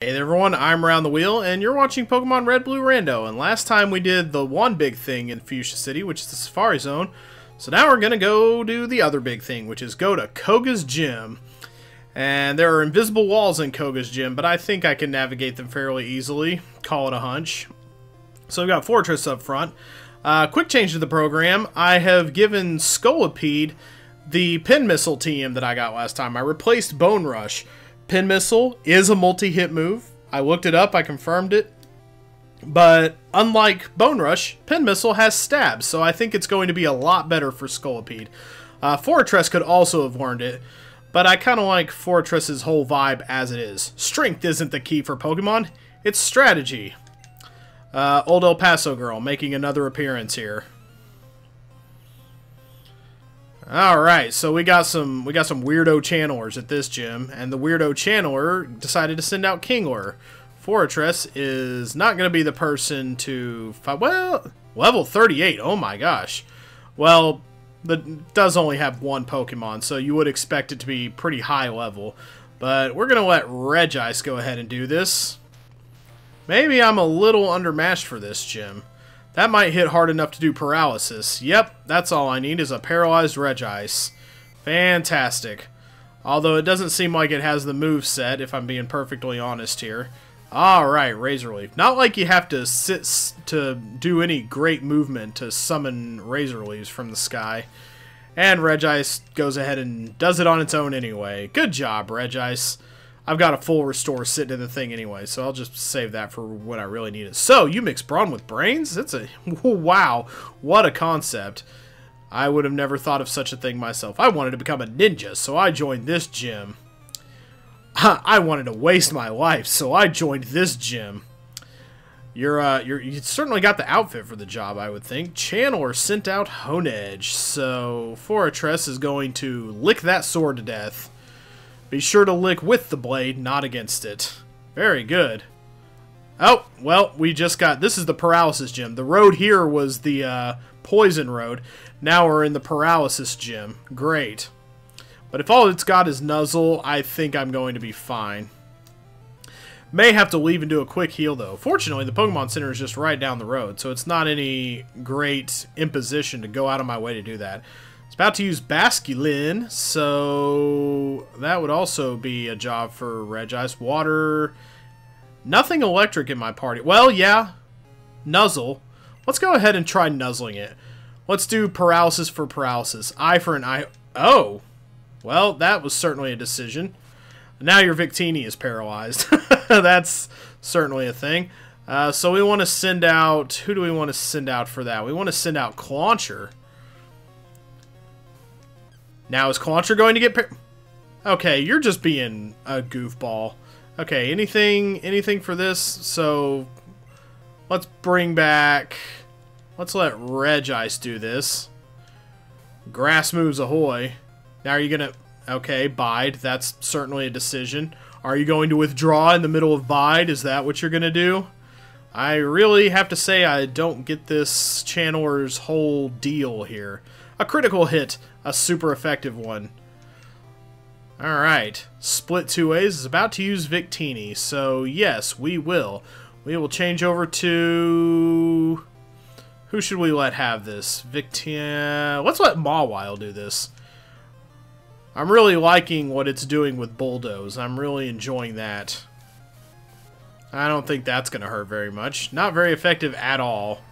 Hey there everyone, I'm Round the Wheel, and you're watching Pokemon Red, Blue, Rando, and last time we did the one big thing in Fuchsia City, which is the Safari Zone, so now we're gonna go do the other big thing, which is go to Koga's Gym. And there are invisible walls in Koga's Gym, but I think I can navigate them fairly easily, call it a hunch. So we've got Fortress up front. Quick change to the program, I have given Scolipede the Pin Missile TM that I got last time. I replaced Bone Rush. Pin Missile is a multi-hit move. I looked it up, I confirmed it. But unlike Bone Rush, Pin Missile has stabs, so I think it's going to be a lot better for Scolipede. Fortress could also have learned it, but I kind of like Fortress's whole vibe as it is. Strength isn't the key for Pokemon, it's strategy. Old El Paso girl making another appearance here. Alright, so we got some weirdo channelers at this gym, and the weirdo channeler decided to send out Kingler. Fortress is not going to be the person to fight. Well, level 38, oh my gosh. Well, it does only have one Pokemon, so you would expect it to be pretty high level. But we're going to let Regice go ahead and do this. Maybe I'm a little undermatched for this gym. That might hit hard enough to do paralysis. Yep, that's all I need is a paralyzed Regice. Fantastic. Although it doesn't seem like it has the move set, if I'm being perfectly honest here. Alright, Razor Leaf. Not like you have to sit to do any great movement to summon Razor Leaves from the sky. And Regice goes ahead and does it on its own anyway. Good job, Regice. I've got a full restore sitting in the thing anyway, so I'll just save that for when I really need it. So, you mix Brawn with Brains? That's a... wow, what a concept. I would have never thought of such a thing myself. I wanted to become a ninja, so I joined this gym. I wanted to waste my life, so I joined this gym. You certainly got the outfit for the job, I would think. Channeler sent out Honedge, so Fortress is going to lick that sword to death. Be sure to lick with the blade, not against it. Very good. Oh, well, we just got... This is the Paralysis Gym. The road here was the Poison Road. Now we're in the Paralysis Gym. Great. But if all it's got is Nuzzle, I think I'm going to be fine. May have to leave and do a quick heal, though. Fortunately, the Pokemon Center is just right down the road, so it's not any great imposition to go out of my way to do that. About to use Basculin, so that would also be a job for Regice. Water, nothing electric in my party. Well, yeah, Nuzzle. Let's go ahead and try nuzzling it. Let's do paralysis for paralysis. Eye for an eye. Oh, well, that was certainly a decision. Now your Victini is paralyzed. That's certainly a thing. So we want to send out, who do we want to send out for that? We want to send out Clauncher. Now, is Clauncher going to get okay, you're just being a goofball. Okay, anything for this? So, let's bring back... Let's let Regice do this. Grass moves ahoy. Now, are you going to... Okay, Bide. That's certainly a decision. Are you going to withdraw in the middle of Bide? Is that what you're going to do? I really have to say I don't get this channeler's whole deal here. A critical hit, a super effective one. Alright, split two ways is about to use Victini, so yes, we will. We will change over to... Who should we let have this? Victini... Let's let Mawile do this. I'm really liking what it's doing with Bulldoze. I'm really enjoying that. I don't think that's going to hurt very much. Not very effective at all.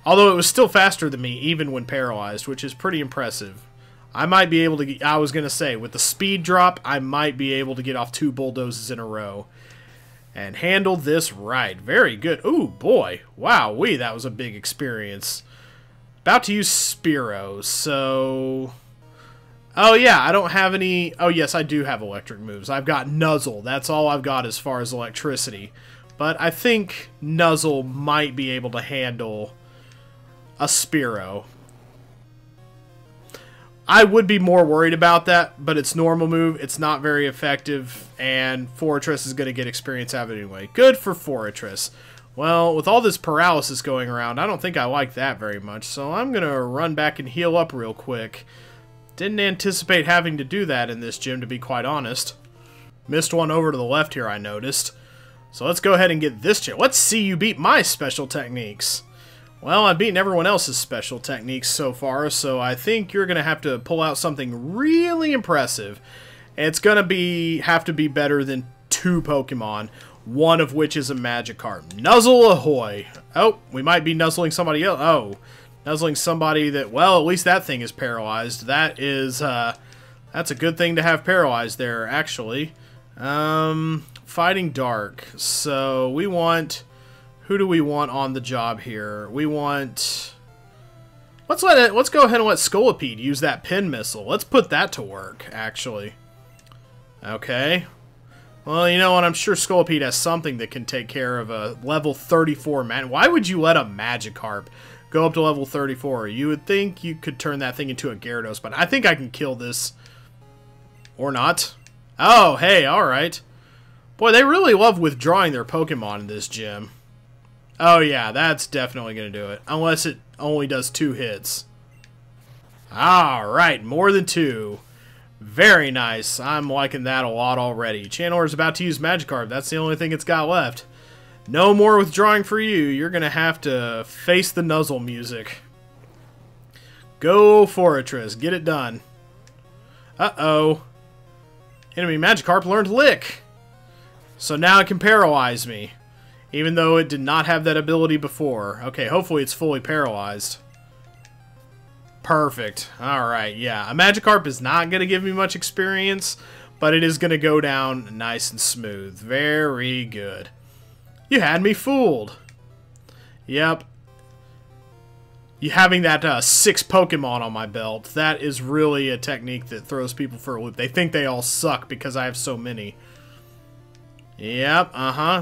Although it was still faster than me, even when paralyzed, which is pretty impressive. I might be able to get, I was going to say, with the speed drop, I might be able to get off 2 Bulldozes in a row. And handle this right. Very good. Ooh, boy. Wow-wee, that was a big experience. About to use Spearow, so... Oh, yeah, I don't have any... Oh, yes, I do have electric moves. I've got Nuzzle. That's all I've got as far as electricity. But I think Nuzzle might be able to handle... a Spearow. I would be more worried about that, but it's normal move, it's not very effective, and Fortress is going to get experience out of it anyway. Good for Fortress. Well, with all this paralysis going around, I don't think I like that very much, so I'm going to run back and heal up real quick. Didn't anticipate having to do that in this gym, to be quite honest. Missed one over to the left here, I noticed. So let's go ahead and get this chip. Let's see you beat my special techniques. Well, I've beaten everyone else's special techniques so far, so I think you're going to have to pull out something really impressive. It's going to have to be better than 2 Pokemon, one of which is a Magikarp. Nuzzle ahoy! Oh, we might be nuzzling somebody else. Oh, nuzzling somebody that, well, at least that thing is paralyzed. That is, that's a good thing to have paralyzed there, actually. Fighting Dark. So, we want... Who do we want on the job here? We want... Let's go ahead and let Scolipede use that pin missile. Let's put that to work, actually. Okay. Well, you know what? I'm sure Scolipede has something that can take care of a level 34 man. Why would you let a Magikarp go up to level 34? You would think you could turn that thing into a Gyarados, but I think I can kill this. Or not. Oh, hey, alright. Boy, they really love withdrawing their Pokemon in this gym. Oh yeah, that's definitely going to do it. Unless it only does 2 hits. Alright, more than 2. Very nice. I'm liking that a lot already. Channeler's about to use Magikarp. That's the only thing it's got left. No more withdrawing for you. You're going to have to face the nuzzle music. Go Fortress. Get it done. Uh-oh. Enemy Magikarp learned Lick. So now it can paralyze me. Even though it did not have that ability before. Okay, hopefully it's fully paralyzed. Perfect. Alright, yeah. A Magikarp is not going to give me much experience, but it is going to go down nice and smooth. Very good. You had me fooled. Yep. You having that 6 Pokemon on my belt, that is really a technique that throws people for a loop. They think they all suck because I have so many. Yep,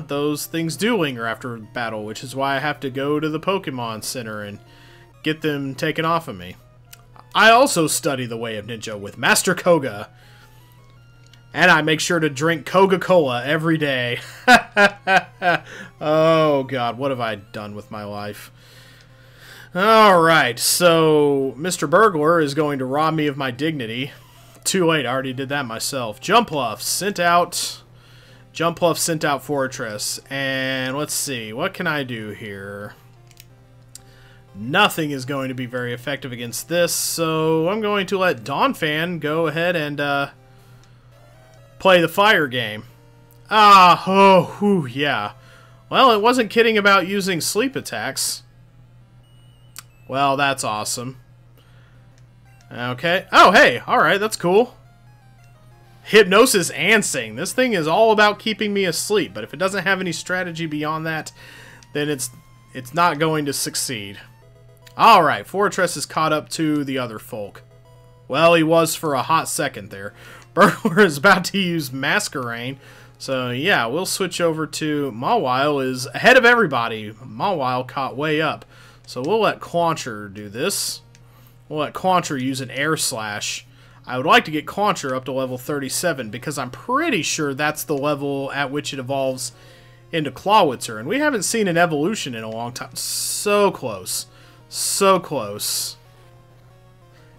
those things do linger after battle, which is why I have to go to the Pokemon Center and get them taken off of me. I also study the way of ninja with Master Koga. And I make sure to drink Koga-Kola every day. Oh god, what have I done with my life? Alright, so Mr. Burglar is going to rob me of my dignity. Too late, I already did that myself. Jumpluff sent out Fortress. And let's see, what can I do here? Nothing is going to be very effective against this, so I'm going to let Donphan go ahead and play the fire game. Yeah. Well, it wasn't kidding about using sleep attacks. Well, that's awesome. Okay. Oh, hey, alright, that's cool. Hypnosis and Sing. This thing is all about keeping me asleep, but if it doesn't have any strategy beyond that, then it's not going to succeed. Alright, Fortress is caught up to the other folk. Well, he was for a hot second there. Burglar is about to use Masquerain, so yeah, we'll switch over to... Mawile is ahead of everybody. Mawile caught way up, so we'll let Quancher do this. We'll let Quancher use an Air Slash. I would like to get Quancher up to level 37, because I'm pretty sure that's the level at which it evolves into Clawitzer, and we haven't seen an evolution in a long time. So close. So close.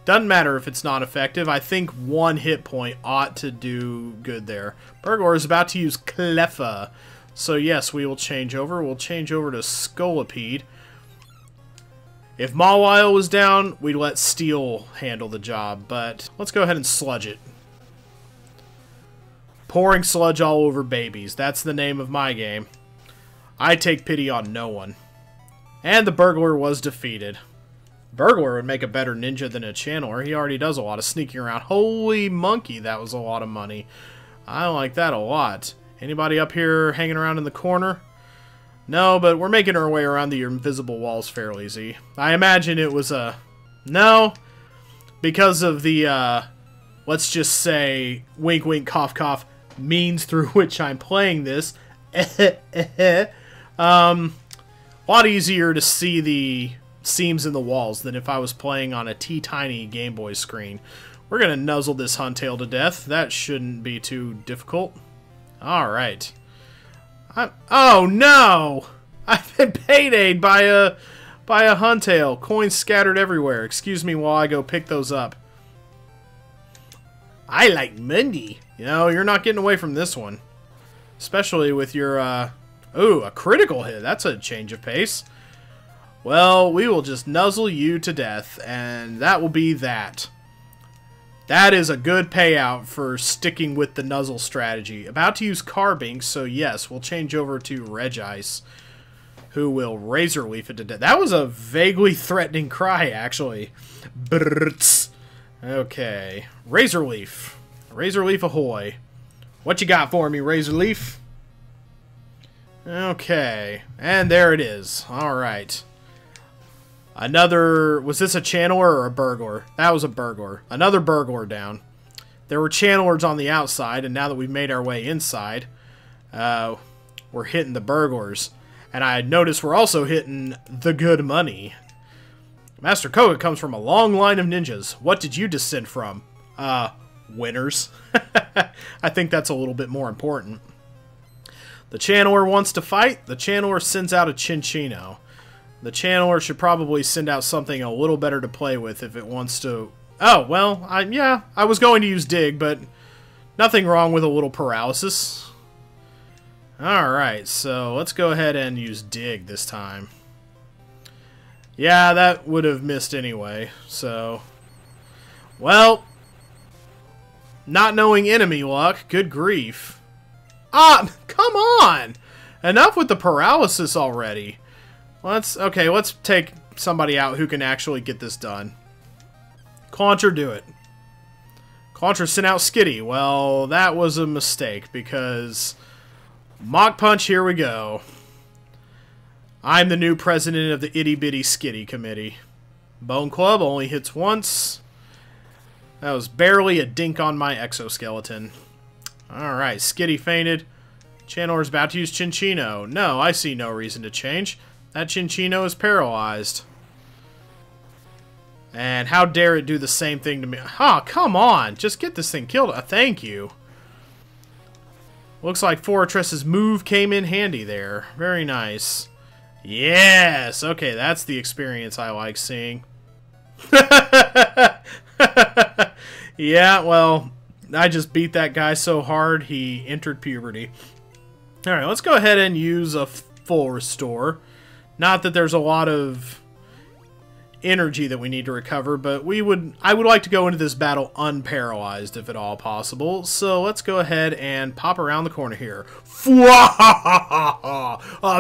Doesn't matter if it's not effective. I think 1 hit point ought to do good there. Burglar is about to use Cleffa. So yes, we will change over. We'll change over to Scolipede. If Mawile was down, we'd let Steel handle the job, but let's go ahead and sludge it. Pouring sludge all over babies. That's the name of my game. I take pity on no one. And the Burglar was defeated. Burglar would make a better ninja than a channeler. He already does a lot of sneaking around. Holy monkey, that was a lot of money. I like that a lot. Anybody up here hanging around in the corner? No, but we're making our way around the invisible walls fairly easy. I imagine it was a... No, because of the, let's just say, wink wink cough cough, means through which I'm playing this. A lot easier to see the seams in the walls than if I was playing on a teeny Game Boy screen. We're going to nuzzle this Huntail to death. That shouldn't be too difficult. Alright. Oh no! I've been paydayed by a Huntail. Coins scattered everywhere. Excuse me while I go pick those up. I like money. You know, you're not getting away from this one. Especially with your, ooh, a critical hit. That's a change of pace. Well, we will just nuzzle you to death, and that will be that. That is a good payout for sticking with the nuzzle strategy. About to use Carbink, so yes, we'll change over to Regice, who will Razor Leaf it to death. That was a vaguely threatening cry, actually. Brrrts. Okay. Razor Leaf. Razor Leaf ahoy. What you got for me, Razor Leaf? Okay. And there it is. Alright. Another... Was this a Channeler or a Burglar? That was a Burglar. Another Burglar down. There were Channelers on the outside, and now that we've made our way inside, we're hitting the Burglars. And I notice we're also hitting the good money. Master Koga comes from a long line of ninjas. What did you descend from? Winners. I think that's a little bit more important. The Channeler wants to fight. The Channeler sends out a Chinchino. The Channeler should probably send out something a little better to play with if it wants to... Oh, well, yeah, I was going to use Dig, but nothing wrong with a little paralysis. Alright, so let's go ahead and use Dig this time. Yeah, that would have missed anyway, so... Well... Not knowing enemy luck, good grief. Ah, come on! Enough with the paralysis already. Let's take somebody out who can actually get this done. Clauncher, do it. Clauncher sent out Skitty. Well, that was a mistake, because... Mach Punch, here we go. I'm the new president of the Itty Bitty Skitty Committee. Bone Club only hits once. That was barely a dink on my exoskeleton. Alright, Skitty fainted. Channeler's about to use Chinchino. No, I see no reason to change. That Chinchino is paralyzed. And how dare it do the same thing to me. Oh, come on! Just get this thing killed. Thank you. Looks like Fortress's move came in handy there. Very nice. Yes! Okay, that's the experience I like seeing. Yeah, well, I just beat that guy so hard he entered puberty. Alright, let's go ahead and use a full restore. Not that there's a lot of energy that we need to recover, but I would like to go into this battle unparalyzed if at all possible. So let's go ahead and pop around the corner here. I'm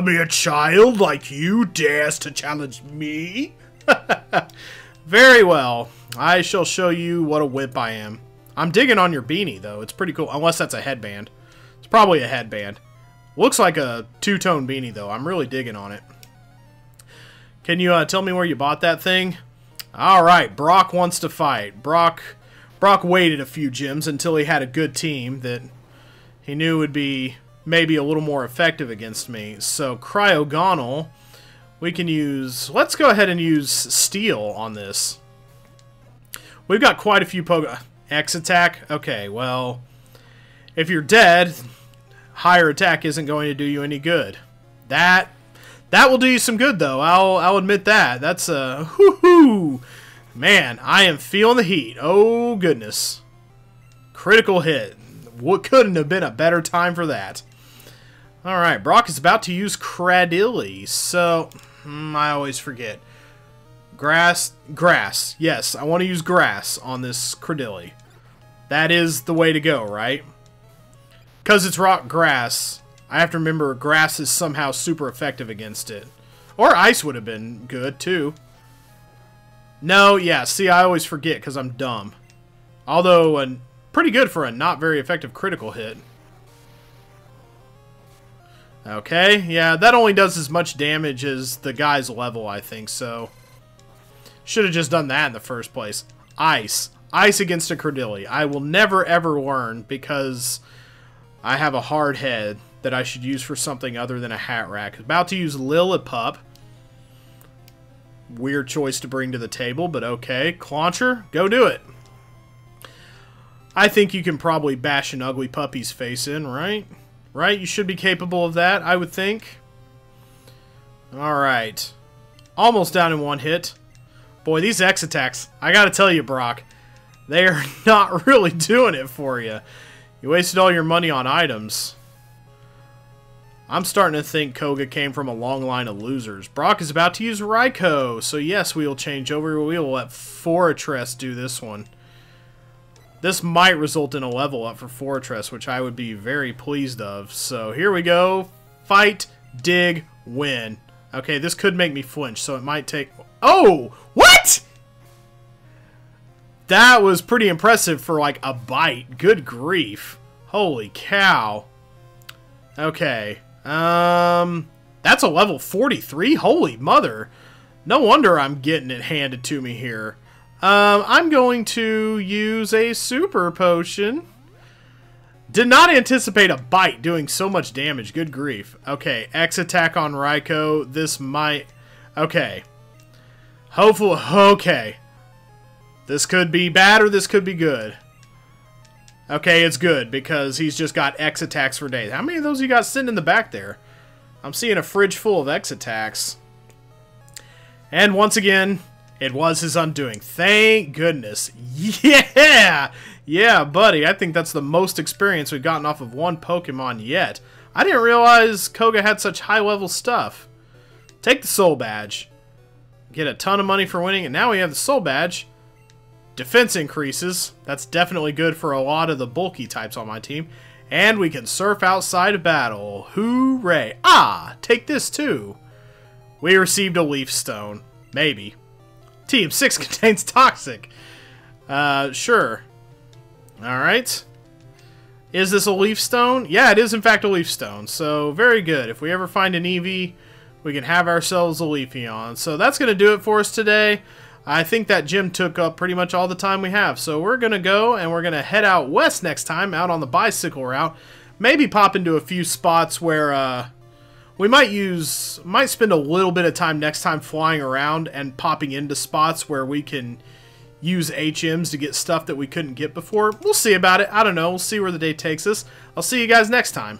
a child like you dares to challenge me? Very well. I shall show you what a whip I am. I'm digging on your beanie, though. It's pretty cool. Unless that's a headband. It's probably a headband. Looks like a two-tone beanie, though. I'm really digging on it. Can you tell me where you bought that thing? Alright, Brock wants to fight. Brock waited a few gyms until he had a good team that he knew would be maybe a little more effective against me. So, Cryogonal, we can use... Let's go ahead and use Steel on this. We've got quite a few X attack? Okay, well, if you're dead, higher attack isn't going to do you any good. That will do you some good, though. I'll admit that. That's a whoo-hoo. Man, I am feeling the heat. Oh, goodness. Critical hit. What couldn't have been a better time for that? Alright, Brock is about to use Cradilly. So, I always forget. Grass. Yes, I want to use grass on this Cradilly. That is the way to go, right? Because it's rock grass, I have to remember grass is somehow super effective against it. Or ice would have been good, too. No, yeah, see, I always forget because I'm dumb. Although, pretty good for a not very effective critical hit. Okay, yeah, that only does as much damage as the guy's level, I think, so... Should have just done that in the first place. Ice. Ice against a Cradilly. I will never ever learn because I have a hard head that I should use for something other than a hat rack. About to use Lillipup. Weird choice to bring to the table, but okay. Clauncher, go do it. I think you can probably bash an ugly puppy's face in, right? Right? You should be capable of that, I would think. Alright. Almost down in one hit. Boy, these X attacks, I gotta tell you, Brock, they are not really doing it for you. You wasted all your money on items. I'm starting to think Koga came from a long line of losers. Brock is about to use Raikou, so yes, we will change over. We will let Fortress do this one. This might result in a level up for Fortress, which I would be very pleased of. So here we go. Fight, dig, win. Okay, this could make me flinch, so it might take... Oh! What?! That was pretty impressive for, like, a bite. Good grief. Holy cow. Okay. That's a level 43? Holy mother. No wonder I'm getting it handed to me here. I'm going to use a super potion. Did not anticipate a bite doing so much damage. Good grief. Okay, X attack on Raikou. This might... Okay. Hopefully... Okay. This could be bad or this could be good. Okay, it's good because he's just got X attacks for days. How many of those you got sitting in the back there? I'm seeing a fridge full of X attacks. And once again, it was his undoing. Thank goodness. Yeah! Yeah, buddy. I think that's the most experience we've gotten off of one Pokemon yet. I didn't realize Koga had such high-level stuff. Take the Soul Badge. Get a ton of money for winning, and now we have the Soul Badge. Defense increases. That's definitely good for a lot of the bulky types on my team. And we can surf outside of battle. Hooray. Ah, take this too. We received a Leaf Stone. Maybe. Team 6 contains Toxic. Sure. Alright. Is this a Leaf Stone? Yeah, it is in fact a Leaf Stone. So, very good. If we ever find an Eevee, we can have ourselves a Leafeon. So, that's going to do it for us today. I think that gym took up pretty much all the time we have. So we're going to go and we're going to head out west next time, out on the bicycle route. Maybe pop into a few spots where we might spend a little bit of time next time flying around and popping into spots where we can use HMs to get stuff that we couldn't get before. We'll see about it. I don't know. We'll see where the day takes us. I'll see you guys next time.